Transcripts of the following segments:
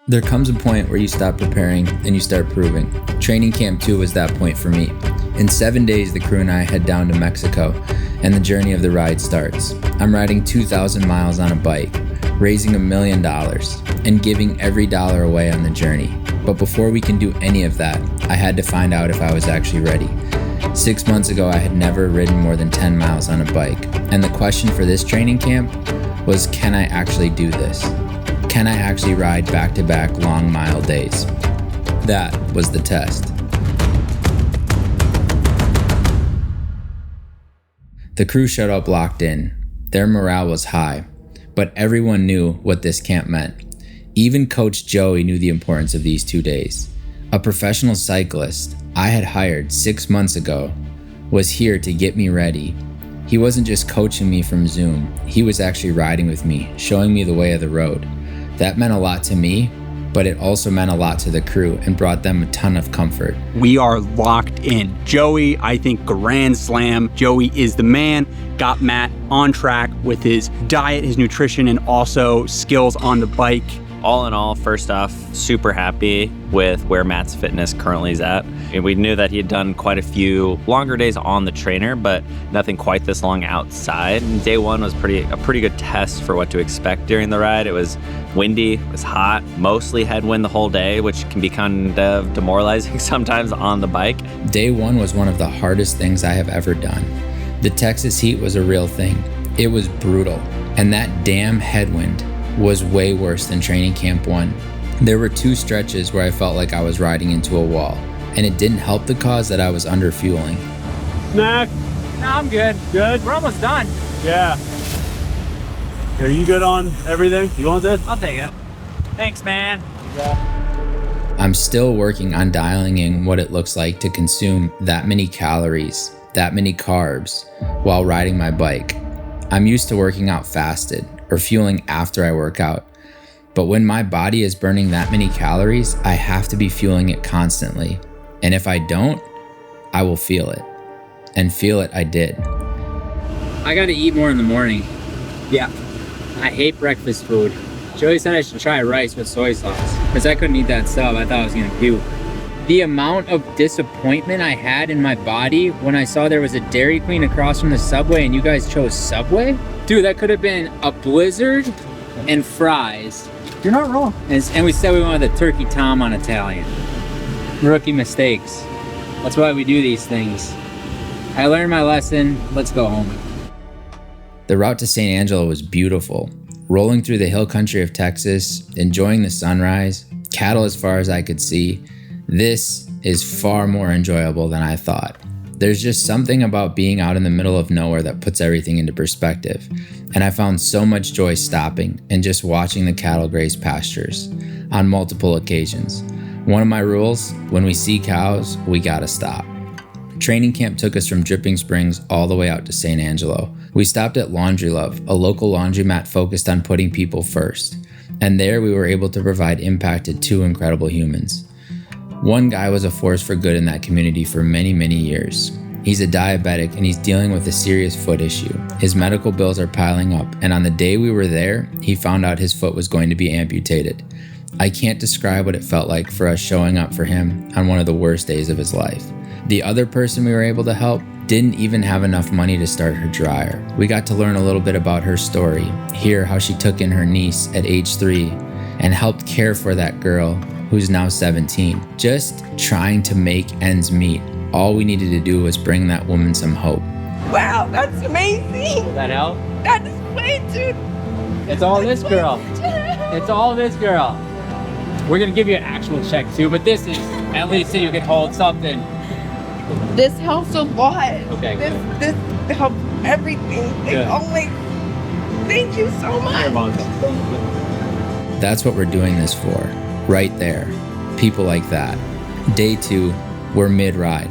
There comes a point where you stop preparing and you start proving. Training Camp 2 was that point for me. In 7 days, the crew and I head down to Mexico, and the journey of the ride starts. I'm riding 2,000 miles on a bike, raising $1 million, and giving every dollar away on the journey. But before we can do any of that, I had to find out if I was actually ready. 6 months ago, I had never ridden more than 10 miles on a bike, and the question for this training camp was, can I actually do this? Can I actually ride back-to-back long mile days? That was the test. The crew showed up locked in. Their morale was high, but everyone knew what this camp meant. Even Coach Joey knew the importance of these 2 days. A professional cyclist I had hired 6 months ago was here to get me ready. He wasn't just coaching me from Zoom, he was actually riding with me, showing me the way of the road. That meant a lot to me, but it also meant a lot to the crew and brought them a ton of comfort. We are locked in. Joey, I think grand slam. Joey is the man. Got Matt on track with his diet, his nutrition, and also skills on the bike. All in all, first off, super happy with where Matt's fitness currently is at. And we knew that he had done quite a few longer days on the trainer, but nothing quite this long outside. And day one was a pretty good test for what to expect during the ride. It was windy, it was hot, mostly headwind the whole day, which can be kind of demoralizing sometimes on the bike. Day one was one of the hardest things I have ever done. The Texas heat was a real thing. It was brutal. And that damn headwind was way worse than Training Camp 1. There were 2 stretches where I felt like I was riding into a wall, and it didn't help the cause that I was under fueling. Snack? No, I'm good. Good? We're almost done. Yeah. Are you good on everything? You want this? I'll take it. Thanks, man. Yeah. I'm still working on dialing in what it looks like to consume that many calories, that many carbs, while riding my bike. I'm used to working out fasted or fueling after I work out. But when my body is burning that many calories, I have to be fueling it constantly. And if I don't, I will feel it. And feel it I did. I gotta eat more in the morning. Yeah. I hate breakfast food. Joey said I should try rice with soy sauce, because I couldn't eat that stuff. I thought I was gonna puke. The amount of disappointment I had in my body when I saw there was a Dairy Queen across from the Subway and you guys chose Subway? Dude, that could have been a Blizzard and fries. You're not wrong. And we said we wanted the turkey tom on Italian. Rookie mistakes. That's why we do these things. I learned my lesson. Let's go home. The route to San Angelo was beautiful. Rolling through the hill country of Texas, enjoying the sunrise, cattle as far as I could see. This is far more enjoyable than I thought. There's just something about being out in the middle of nowhere that puts everything into perspective. And I found so much joy stopping and just watching the cattle graze pastures on multiple occasions. One of my rules, when we see cows, we gotta stop. Training camp took us from Dripping Springs all the way out to San Angelo. We stopped at Laundry Love, a local laundromat focused on putting people first. And there we were able to provide impact to 2 incredible humans. One guy was a force for good in that community for many, many years. He's a diabetic and he's dealing with a serious foot issue. His medical bills are piling up, and on the day we were there, he found out his foot was going to be amputated. I can't describe what it felt like for us showing up for him on one of the worst days of his life. The other person we were able to help didn't even have enough money to start her dryer. We got to learn a little bit about her story, hear how she took in her niece at age 3, and helped care for that girl who's now 17, just trying to make ends meet. All we needed to do was bring that woman some hope. Wow, that's amazing. Does that help? That is way too. It's all this girl. It's all this girl. We're gonna give you an actual check too, but this is at least so you can hold something. This helps a lot. Okay. This helps everything. Thank you so much. That's what we're doing this for, right there. People like that. Day 2, we're mid-ride.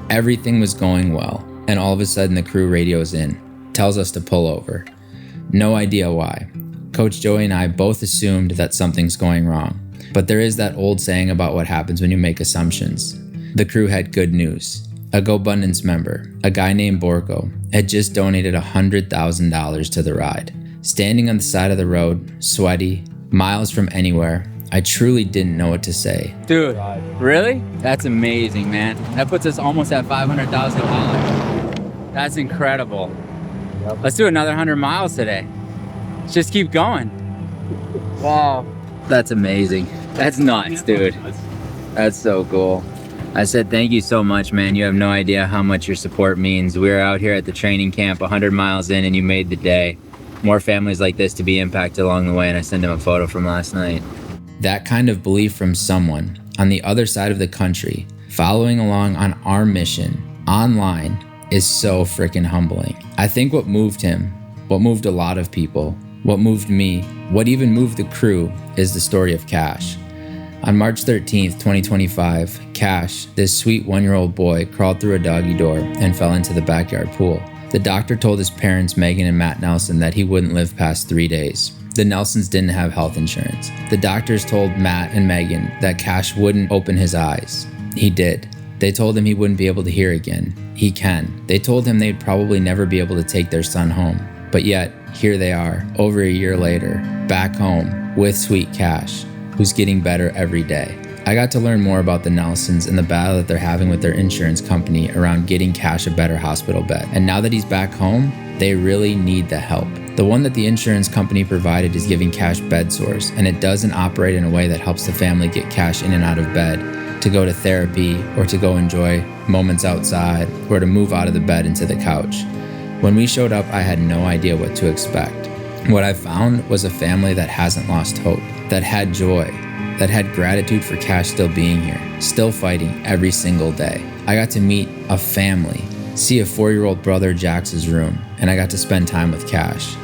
Everything was going well, and all of a sudden the crew radios in, tells us to pull over. No idea why. Coach Joey and I both assumed that something's going wrong, but there is that old saying about what happens when you make assumptions. The crew had good news. A GoBundance member, a guy named Borko, had just donated $100,000 to the ride. Standing on the side of the road, sweaty, miles from anywhere, I truly didn't know what to say. Dude, really? That's amazing, man. That puts us almost at $500,000. That's incredible. Let's do another 100 miles today. Let's just keep going. Wow. That's amazing. That's nuts, dude. That's so cool. I said, thank you so much, man. You have no idea how much your support means. We were out here at the training camp 100 miles in and you made the day. More families like this to be impacted along the way, and I sent him a photo from last night. That kind of belief from someone on the other side of the country, following along on our mission online, is so freaking humbling. I think what moved him, what moved a lot of people, what moved me, what even moved the crew is the story of Cash. On March 13th, 2025, Cash, this sweet 1-year-old boy, crawled through a doggy door and fell into the backyard pool. The doctor told his parents, Megan and Matt Nelson, that he wouldn't live past 3 days. The Nelsons didn't have health insurance. The doctors told Matt and Megan that Cash wouldn't open his eyes. He did. They told him he wouldn't be able to hear again. He can. They told him they'd probably never be able to take their son home. But yet, here they are, over a year later, back home with sweet Cash, who's getting better every day. I got to learn more about the Nelsons and the battle that they're having with their insurance company around getting Cash a better hospital bed. And now that he's back home, they really need the help. The one that the insurance company provided is giving Cash bed sores, and it doesn't operate in a way that helps the family get Cash in and out of bed, to go to therapy, or to go enjoy moments outside, or to move out of the bed into the couch. When we showed up, I had no idea what to expect. What I found was a family that hasn't lost hope, that had joy, that had gratitude for Cash still being here, still fighting every single day. I got to meet a family, see a 4-year-old brother Jax's room, and I got to spend time with Cash.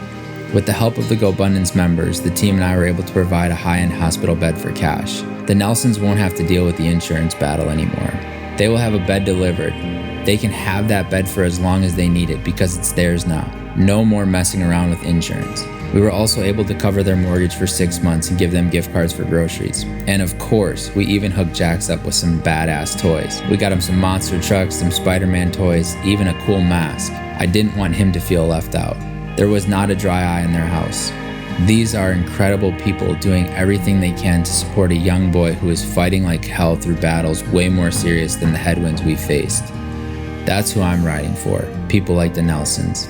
With the help of the GoBundance members, the team and I were able to provide a high-end hospital bed for Cash. The Nelsons won't have to deal with the insurance battle anymore. They will have a bed delivered. They can have that bed for as long as they need it because it's theirs now. No more messing around with insurance. We were also able to cover their mortgage for 6 months and give them gift cards for groceries. And of course, we even hooked Jax up with some badass toys. We got him some monster trucks, some Spider-Man toys, even a cool mask. I didn't want him to feel left out. There was not a dry eye in their house. These are incredible people doing everything they can to support a young boy who is fighting like hell through battles way more serious than the headwinds we faced. That's who I'm riding for, people like the Nelsons.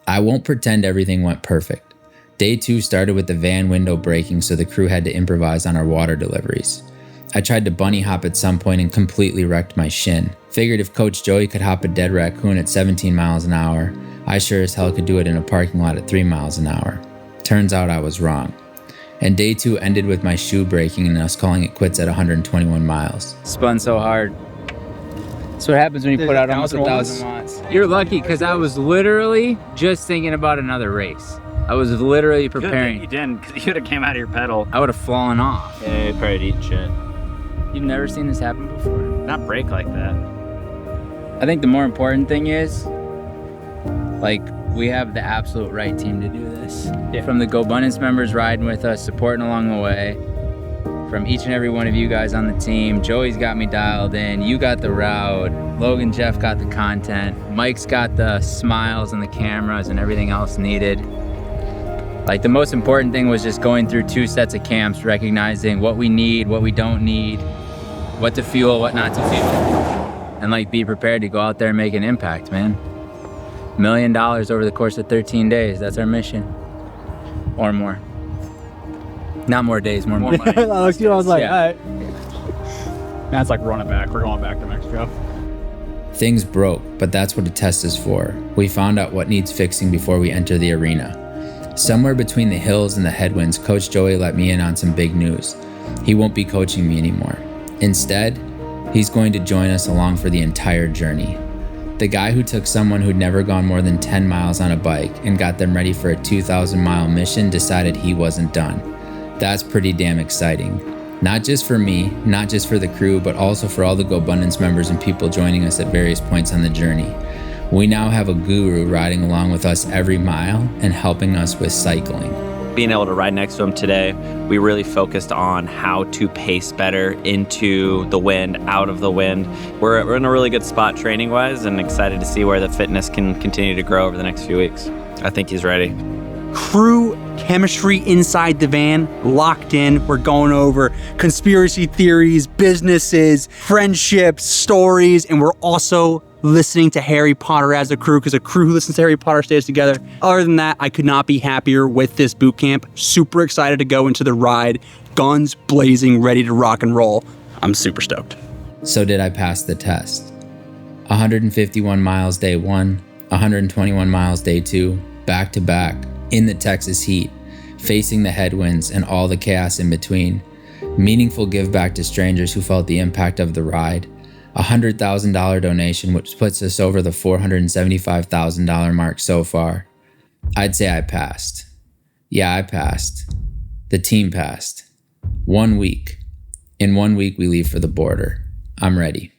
I won't pretend everything went perfect. Day 2 started with the van window breaking, so the crew had to improvise on our water deliveries. I tried to bunny hop at some point and completely wrecked my shin. Figured if Coach Joey could hop a dead raccoon at 17 miles an hour, I sure as hell could do it in a parking lot at 3 miles an hour. Turns out I was wrong. And day 2 ended with my shoe breaking and us calling it quits at 121 miles. Spun so hard. That's what happens when you put out almost 1,000 watts. You're lucky because I was literally just thinking about another race. I was literally preparing. You didn't, because you could have came out of your pedal. I would have fallen off. Yeah, you probably eat shit. You've never seen this happen before? Not break like that. I think the more important thing is, like, we have the absolute right team to do this. Yeah. From the GoBundance members riding with us, supporting along the way, from each and every one of you guys on the team. Joey's got me dialed in. You got the route. Logan, Jeff got the content. Mike's got the smiles and the cameras and everything else needed. Like, the most important thing was just going through 2 sets of camps, recognizing what we need, what we don't need, what to fuel, what not to fuel. And like, be prepared to go out there and make an impact, man. $1 million over the course of 13 days. That's our mission. Or more. Not more days, more money. I was like, Yeah. all right. That's like running back. We're going back to Mexico. Things broke, but that's what a test is for. We found out what needs fixing before we enter the arena. Somewhere between the hills and the headwinds, Coach Joey let me in on some big news. He won't be coaching me anymore. Instead, he's going to join us along for the entire journey. The guy who took someone who'd never gone more than 10 miles on a bike and got them ready for a 2,000-mile mission decided he wasn't done. That's pretty damn exciting. Not just for me, not just for the crew, but also for all the GoBundance members and people joining us at various points on the journey. We now have a guru riding along with us every mile and helping us with cycling. Being able to ride next to him today, we really focused on how to pace better into the wind, out of the wind. We're in a really good spot training-wise and excited to see where the fitness can continue to grow over the next few weeks. I think he's ready. crew chemistry inside the van, locked in. We're going over conspiracy theories, businesses, friendships, stories, and we're also listening to Harry Potter as a crew, because a crew who listens to Harry Potter stays together. Other than that, I could not be happier with this boot camp. Super excited to go into the ride. Guns blazing, ready to rock and roll. I'm super stoked. So did I pass the test? 151 miles day 1, 121 miles day 2, back to back, in the Texas heat, facing the headwinds and all the chaos in between. Meaningful give back to strangers who felt the impact of the ride. $100,000 donation, which puts us over the $475,000 mark so far. I'd say I passed. Yeah, I passed. The team passed. 1 week. In 1 week, we leave for the border. I'm ready.